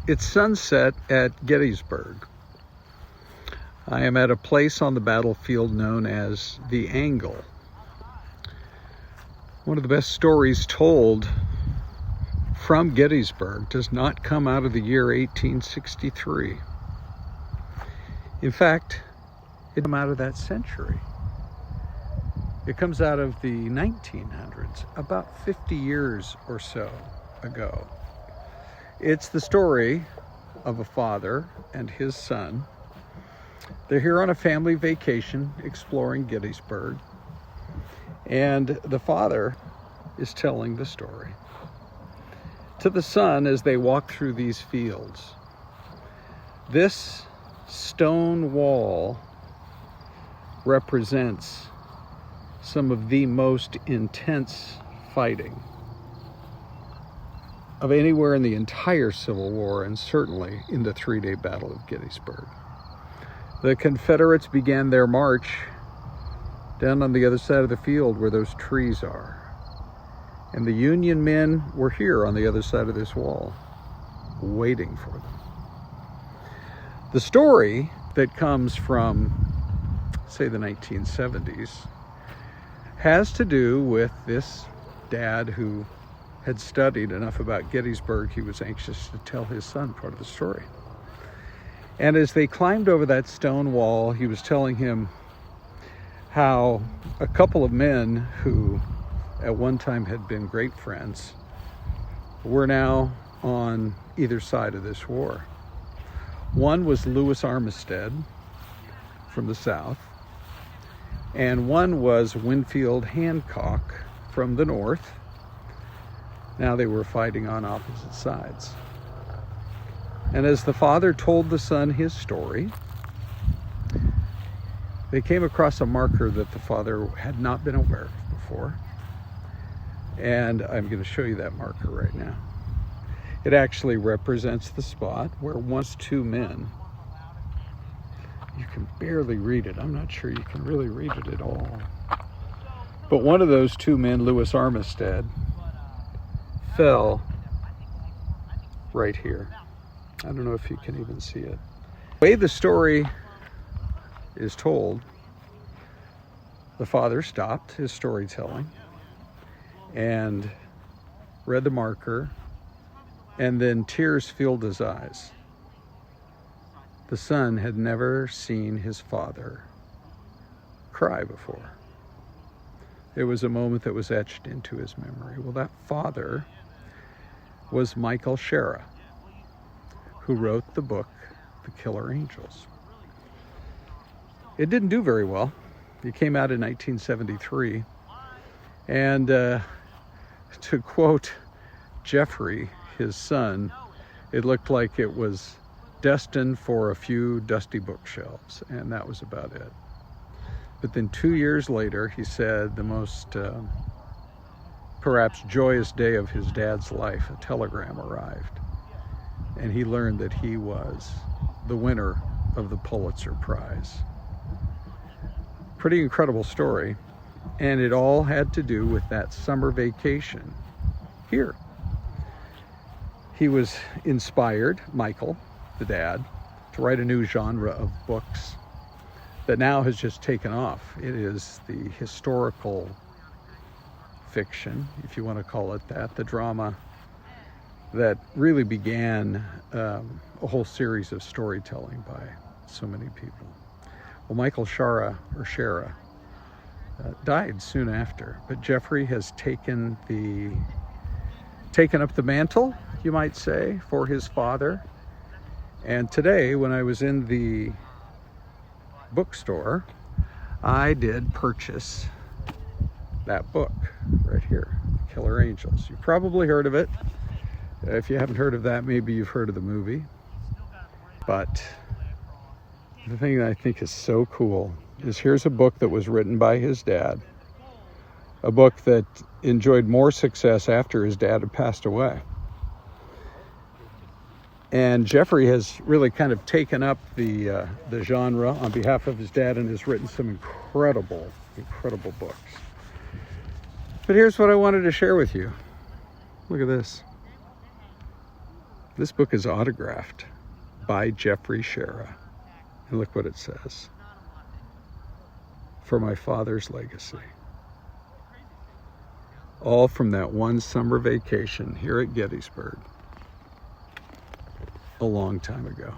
It's sunset at Gettysburg. I am at a place on the battlefield known as the Angle. One of the best stories told from Gettysburg does not come out of the year 1863. In fact, it comes out of that century. It comes out of the 1900s, about 50 years or so ago. It's the story of a father and his son. They're here on a family vacation exploring Gettysburg, and the father is telling the story to the son as they walk through these fields. This stone wall represents some of the most intense fighting of anywhere in the entire Civil War, and certainly in the three-day Battle of Gettysburg. The Confederates began their march down on the other side of the field where those trees are. And the Union men were here on the other side of this wall, waiting for them. The story that comes from, say, the 1970s has to do with this dad who had studied enough about Gettysburg, he was anxious to tell his son part of the story. And as they climbed over that stone wall, he was telling him how a couple of men who at one time had been great friends were now on either side of this war. One was Lewis Armistead from the South, and one was Winfield Hancock from the North. Now they were fighting on opposite sides. And as the father told the son his story, they came across a marker that the father had not been aware of before. And I'm going to show you that marker right now. It actually represents the spot where once two men, you can barely read it. I'm not sure you can really read it at all. But one of those two men, Lewis Armistead, fell right here. I don't know if you can even see it. The way the story is told, the father stopped his storytelling and read the marker, and then tears filled his eyes. The son had never seen his father cry before. It was a moment that was etched into his memory. Well, that father was Michael Shara, who wrote the book, The Killer Angels. It didn't do very well. It came out in 1973. And to quote Jeffrey, his son, it looked like it was destined for a few dusty bookshelves, and that was about it. But then 2 years later, he said, the most perhaps joyous day of his dad's life, a telegram arrived, and he learned that he was the winner of the Pulitzer Prize. Pretty incredible story, and it all had to do with that summer vacation here. He was inspired, Michael, the dad, to write a new genre of books that now has just taken off. It is the historical fiction, if you want to call it that, the drama that really began a whole series of storytelling by so many people. Well, Michael Shara died soon after, but Jeffrey has taken up the mantle, you might say, for his father. And today, when I was in the bookstore, I did purchase that book right here, Killer Angels. You've probably heard of it. If you haven't heard of that, maybe you've heard of the movie. But the thing that I think is so cool is here's a book that was written by his dad, a book that enjoyed more success after his dad had passed away. And Jeffrey has really kind of taken up the genre on behalf of his dad and has written some incredible books. But here's what I wanted to share with you. Look at this. This book is autographed by Jeffrey Shera. And look what it says. For my father's legacy. All from that one summer vacation here at Gettysburg a long time ago.